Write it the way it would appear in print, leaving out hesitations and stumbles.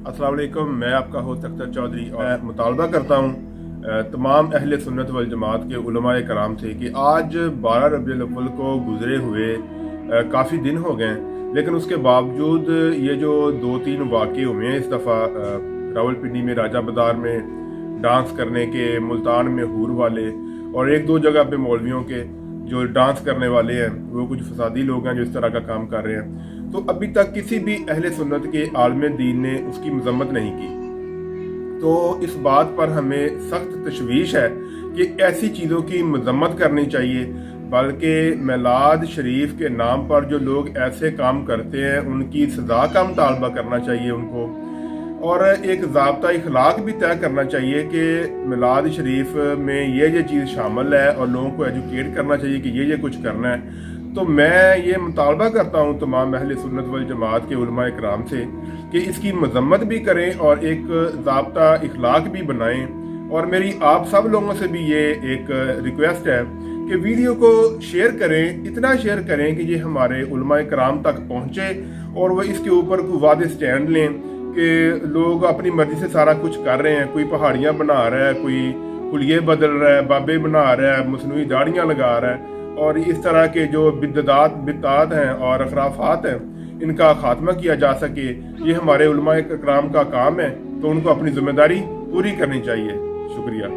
अस्सलाम वालेकुम। मैं आपका होस्ट अख्तर चौधरी और मैं मुतालबा करता हूँ तमाम अहले सुन्नत वल जमात के उलमाए कराम से कि आज 12 रबीउल अव्वल को गुजरे हुए काफ़ी दिन हो गए हैं, लेकिन उसके बावजूद ये जो 2-3 वाक़े हुए हैं इस दफ़ा रावलपिंडी में राजा बाजार में डांस करने के, मुल्तान में हूर वाले और एक दो जगह पे मौलवियों के जो डांस करने वाले हैं वो कुछ फसादी लोग हैं जो इस तरह का काम कर रहे हैं, तो अभी तक किसी भी अहले सुन्नत के आलम दीन ने उसकी मजम्मत नहीं की। तो इस बात पर हमें सख्त तशवीश है कि ऐसी चीज़ों की मजम्मत करनी चाहिए, बल्कि मिलाद शरीफ के नाम पर जो लोग ऐसे काम करते हैं उनकी सज़ा का मुतालबा करना चाहिए उनको, और एक ज़ाब्ता इखलाक भी तय करना चाहिए कि मिलाद शरीफ में ये चीज़ शामिल है और लोगों को एजुकेट करना चाहिए कि ये कुछ करना है। तो मैं ये मुतालबा करता हूँ तमाम अहले सुन्नत वल जमात के उलमा इकराम से कि इसकी मजम्मत भी करें और एक ज़ाब्ता इखलाक भी बनाएं। और मेरी आप सब लोगों से भी ये एक रिक्वेस्ट है कि वीडियो को शेयर करें, इतना शेयर करें कि ये हमारे उलमा इकराम तक पहुँचे और वह इसके ऊपर कोई वादे स्टैंड लें कि लोग अपनी मर्जी से सारा कुछ कर रहे हैं। कोई पहाड़ियाँ बना रहा है, कोई हुलिये बदल रहा है, बाबे बना रहा है, मसनूई दाढ़ियाँ लगा रहा है, और इस तरह के जो बिदअत हैं और खराफात हैं इनका खात्मा किया जा सके, ये हमारे उलमा इकराम का काम है। तो उनको अपनी जिम्मेदारी पूरी करनी चाहिए। शुक्रिया।